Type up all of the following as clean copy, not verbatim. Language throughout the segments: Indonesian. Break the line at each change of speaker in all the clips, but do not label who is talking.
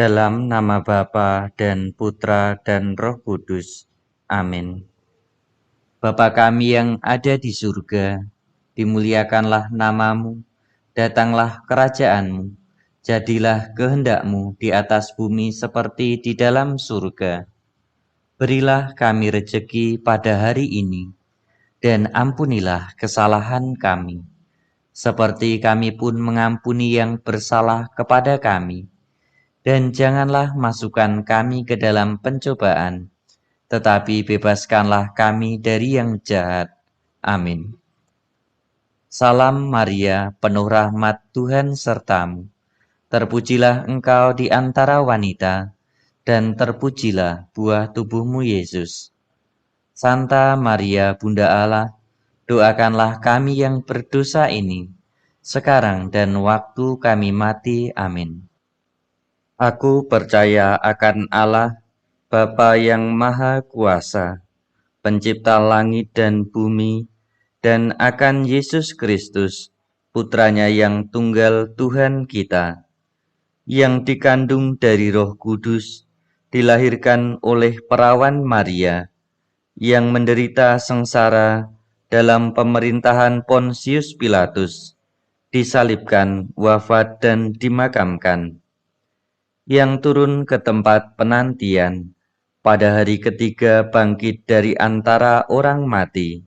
Dalam nama Bapa dan Putra dan Roh Kudus. Amin. Bapa kami yang ada di surga, dimuliakanlah namamu, datanglah kerajaanmu, jadilah kehendak-mu di atas bumi seperti di dalam surga. Berilah kami rejeki pada hari ini, dan ampunilah kesalahan kami, seperti kami pun mengampuni yang bersalah kepada kami. Dan janganlah masukkan kami ke dalam pencobaan, tetapi bebaskanlah kami dari yang jahat. Amin. Salam Maria, penuh rahmat, Tuhan sertamu. Terpujilah engkau di antara wanita, dan terpujilah buah tubuhmu Yesus. Santa Maria, Bunda Allah, doakanlah kami yang berdosa ini, sekarang dan waktu kami mati. Amin. Aku percaya akan Allah, Bapa yang Maha Kuasa, Pencipta langit dan bumi, dan akan Yesus Kristus, Putranya yang tunggal Tuhan kita, yang dikandung dari Roh Kudus, dilahirkan oleh perawan Maria, yang menderita sengsara dalam pemerintahan Pontius Pilatus, disalibkan, wafat, dan dimakamkan, yang turun ke tempat penantian, pada hari ketiga bangkit dari antara orang mati,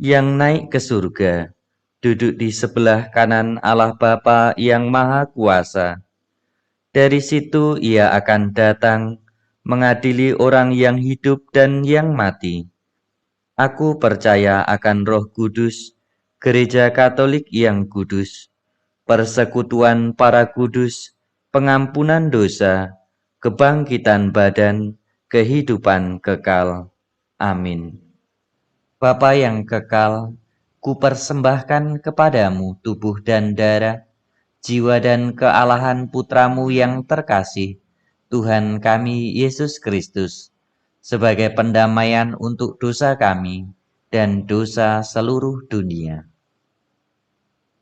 yang naik ke surga, duduk di sebelah kanan Allah Bapa yang Maha Kuasa. Dari situ ia akan datang, mengadili orang yang hidup dan yang mati. Aku percaya akan Roh Kudus, Gereja Katolik yang kudus, persekutuan para kudus, pengampunan dosa, kebangkitan badan, kehidupan kekal. Amin. Bapa yang kekal, kupersembahkan kepadamu tubuh dan darah, jiwa dan kealahan Putramu yang terkasih, Tuhan kami Yesus Kristus, sebagai pendamaian untuk dosa kami dan dosa seluruh dunia.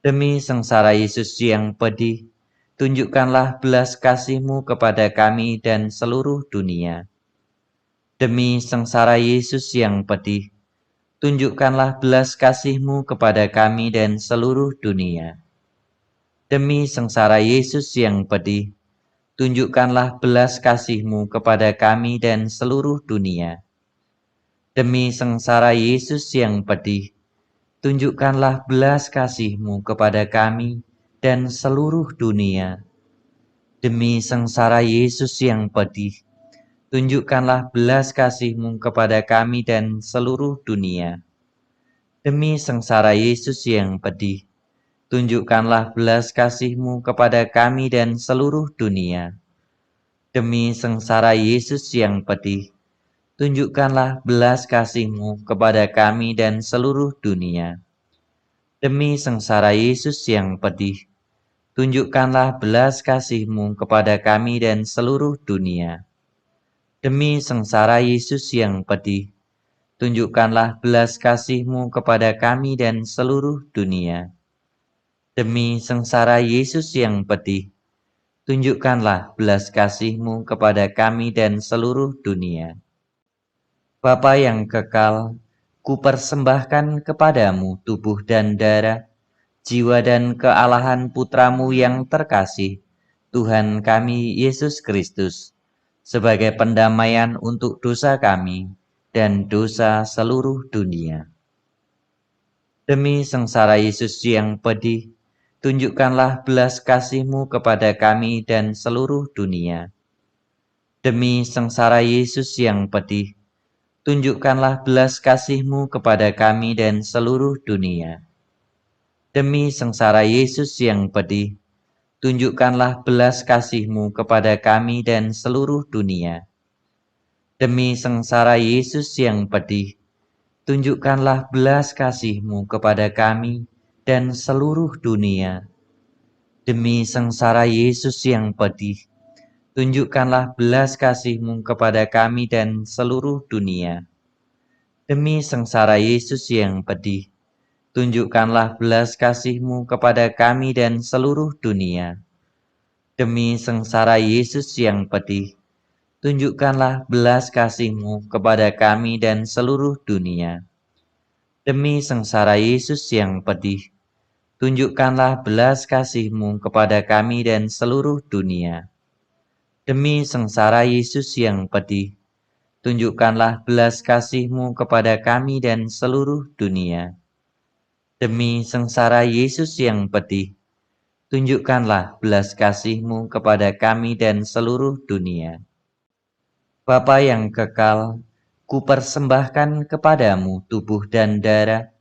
Demi sengsara Yesus yang pedih, tunjukkanlah belas kasih-Mu kepada kami dan seluruh dunia. Demi sengsara Yesus yang pedih, tunjukkanlah belas kasih-Mu kepada kami dan seluruh dunia. Demi sengsara Yesus yang pedih, tunjukkanlah belas kasih-Mu kepada kami dan seluruh dunia. Demi sengsara Yesus yang pedih, tunjukkanlah belas kasih-Mu kepada kami dan seluruh dunia. Demi sengsara Yesus yang pedih, tunjukkanlah belas kasih-Mu kepada kami dan seluruh dunia. Demi sengsara Yesus yang pedih, tunjukkanlah belas kasih-Mu kepada kami dan seluruh dunia. Demi sengsara Yesus yang pedih, tunjukkanlah belas kasih-Mu kepada kami dan seluruh dunia. Demi sengsara Yesus yang pedih, tunjukkanlah belas kasih-Mu kepada kami dan seluruh dunia. Demi sengsara Yesus yang pedih, tunjukkanlah belas kasih-Mu kepada kami dan seluruh dunia. Demi sengsara Yesus yang pedih, tunjukkanlah belas kasih-Mu kepada kami dan seluruh dunia. Bapa yang kekal, kupersembahkan kepadamu tubuh dan darah, jiwa dan kealahan Putramu yang terkasih, Tuhan kami Yesus Kristus, sebagai pendamaian untuk dosa kami dan dosa seluruh dunia. Demi sengsara Yesus yang pedih, tunjukkanlah belas kasih-Mu kepada kami dan seluruh dunia. Demi sengsara Yesus yang pedih, tunjukkanlah belas kasih-Mu kepada kami dan seluruh dunia. Demi sengsara Yesus yang pedih, tunjukkanlah belas kasih-Mu kepada kami dan seluruh dunia. Demi sengsara Yesus yang pedih, tunjukkanlah belas kasih-Mu kepada kami dan seluruh dunia. Demi sengsara Yesus yang pedih, tunjukkanlah belas kasih-Mu kepada kami dan seluruh dunia. Demi sengsara Yesus yang pedih, tunjukkanlah belas kasih-Mu kepada kami dan seluruh dunia. Demi sengsara Yesus yang pedih, tunjukkanlah belas kasih-Mu kepada kami dan seluruh dunia. Demi sengsara Yesus yang pedih, tunjukkanlah belas kasih-Mu kepada kami dan seluruh dunia. Demi sengsara Yesus yang pedih, tunjukkanlah belas kasih-Mu kepada kami dan seluruh dunia. Demi sengsara Yesus yang pedih, tunjukkanlah belas kasih-Mu kepada kami dan seluruh dunia. Bapa yang kekal, kupersembahkan kepadamu tubuh dan darah,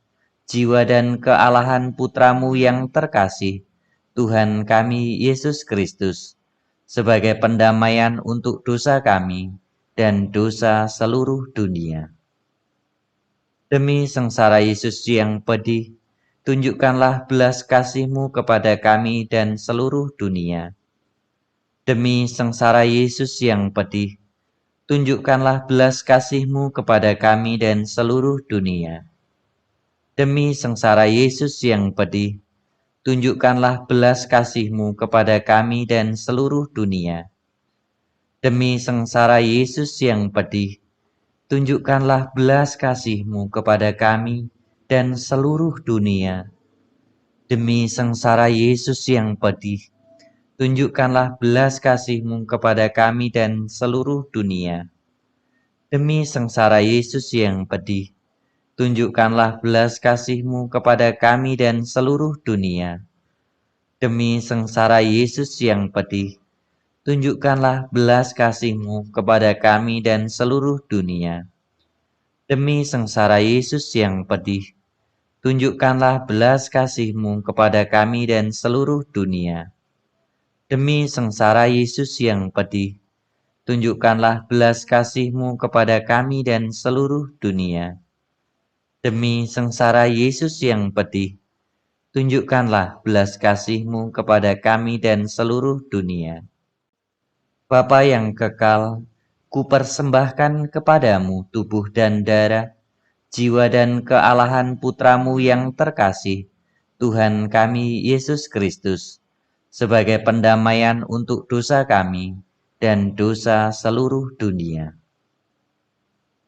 jiwa dan kealahan Putramu yang terkasih, Tuhan kami Yesus Kristus, sebagai pendamaian untuk dosa kami dan dosa seluruh dunia. Demi sengsara Yesus yang pedih, tunjukkanlah belas kasih-Mu kepada kami dan seluruh dunia. Demi sengsara Yesus yang pedih, tunjukkanlah belas kasih-Mu kepada kami dan seluruh dunia. Demi sengsara Yesus yang pedih, tunjukkanlah belas kasih-Mu kepada kami dan seluruh dunia. Demi sengsara Yesus yang pedih, tunjukkanlah belas kasih-Mu kepada kami dan seluruh dunia. Demi sengsara Yesus yang pedih, tunjukkanlah belas kasih-Mu kepada kami dan seluruh dunia. Demi sengsara Yesus yang pedih, tunjukkanlah belas kasih-Mu kepada kami dan seluruh dunia. Demi sengsara Yesus yang pedih, tunjukkanlah belas kasih-Mu kepada kami dan seluruh dunia. Demi sengsara Yesus yang pedih, tunjukkanlah belas kasih-Mu kepada kami dan seluruh dunia. Demi sengsara Yesus yang pedih, tunjukkanlah belas kasih-Mu kepada kami dan seluruh dunia. Demi sengsara Yesus yang pedih, tunjukkanlah belas kasih-Mu kepada kami dan seluruh dunia. Bapa yang kekal, kupersembahkan kepadamu tubuh dan darah, jiwa dan kealahan Putramu yang terkasih, Tuhan kami Yesus Kristus, sebagai pendamaian untuk dosa kami dan dosa seluruh dunia.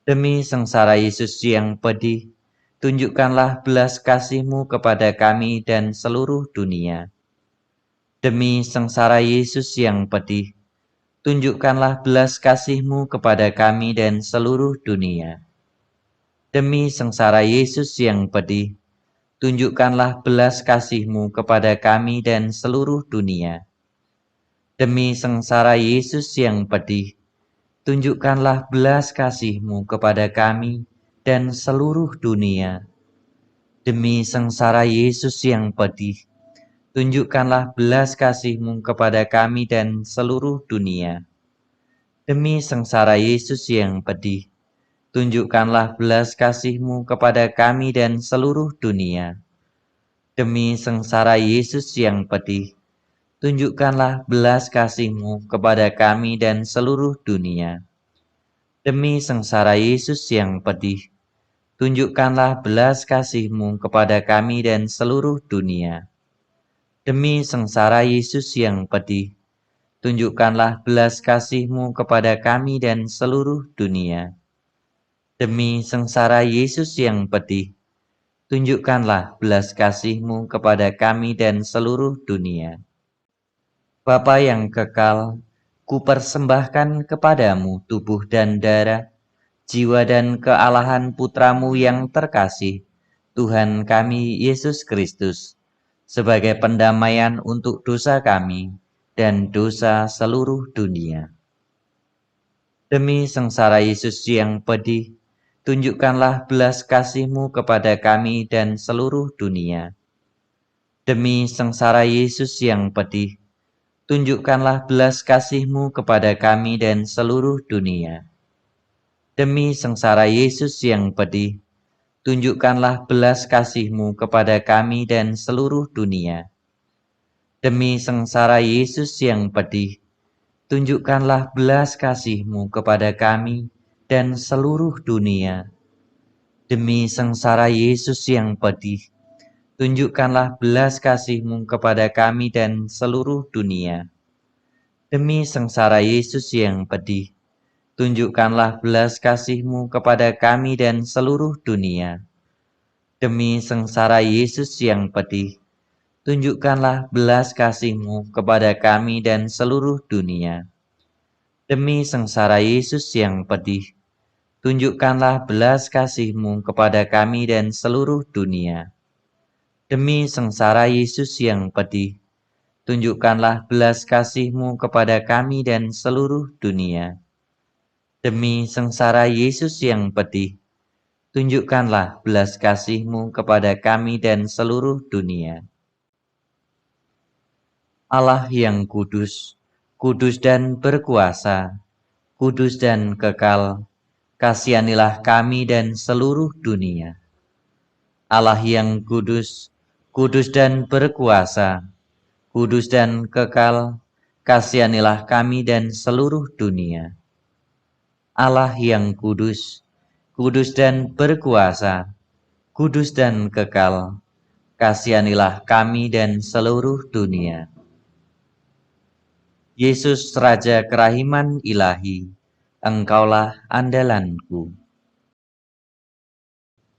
Demi sengsara Yesus yang pedih, tunjukkanlah belas kasih-Mu kepada kami dan seluruh dunia. Demi sengsara Yesus yang pedih, tunjukkanlah belas kasih-Mu kepada kami dan seluruh dunia. Demi sengsara Yesus yang pedih, tunjukkanlah belas kasih-Mu kepada kami dan seluruh dunia. Demi sengsara Yesus yang pedih, tunjukkanlah belas kasih-Mu kepada kami dan seluruh dunia. Demi sengsara Yesus yang pedih, tunjukkanlah belas kasih-Mu kepada kami dan seluruh dunia. Demi sengsara Yesus yang pedih, tunjukkanlah belas kasih-Mu kepada kami dan seluruh dunia. Demi sengsara Yesus yang pedih, tunjukkanlah belas kasih-Mu kepada kami dan seluruh dunia. Demi sengsara Yesus yang pedih, tunjukkanlah belas kasih-Mu kepada kami dan seluruh dunia. Demi sengsara Yesus yang pedih, tunjukkanlah belas kasih-Mu kepada kami dan seluruh dunia. Demi sengsara Yesus yang pedih, tunjukkanlah belas kasih-Mu kepada kami dan seluruh dunia. Bapa yang kekal, kupersembahkan kepadamu tubuh dan darah, jiwa dan kealahan Putramu yang terkasih, Tuhan kami Yesus Kristus, sebagai pendamaian untuk dosa kami dan dosa seluruh dunia. Demi sengsara Yesus yang pedih, tunjukkanlah belas kasih-Mu kepada kami dan seluruh dunia. Demi sengsara Yesus yang pedih, tunjukkanlah belas kasih-Mu kepada kami dan seluruh dunia. Demi sengsara Yesus yang pedih, tunjukkanlah belas kasih-Mu kepada kami dan seluruh dunia. Demi sengsara Yesus yang pedih, tunjukkanlah belas kasih-Mu kepada kami dan seluruh dunia. Demi sengsara Yesus yang pedih, tunjukkanlah belas kasih-Mu kepada kami dan seluruh dunia. Demi sengsara Yesus yang pedih, tunjukkanlah belas kasih-Mu kepada kami dan seluruh dunia. Demi sengsara Yesus yang pedih, tunjukkanlah belas kasih-Mu kepada kami dan seluruh dunia. Demi sengsara Yesus yang pedih, tunjukkanlah belas kasih-Mu kepada kami dan seluruh dunia. Demi sengsara Yesus yang pedih, tunjukkanlah belas kasih-Mu kepada kami dan seluruh dunia. Demi sengsara Yesus yang pedih, tunjukkanlah belas kasih-Mu kepada kami dan seluruh dunia. Allah yang kudus, kudus dan berkuasa, kudus dan kekal, kasihanilah kami dan seluruh dunia. Allah yang kudus, kudus dan berkuasa, kudus dan kekal, kasihanilah kami dan seluruh dunia. Allah yang kudus, kudus dan berkuasa, kudus dan kekal, kasihanilah kami dan seluruh dunia. Yesus Raja Kerahiman Ilahi, Engkaulah andalanku.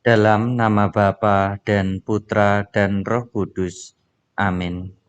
Dalam nama Bapa dan Putra dan Roh Kudus. Amin.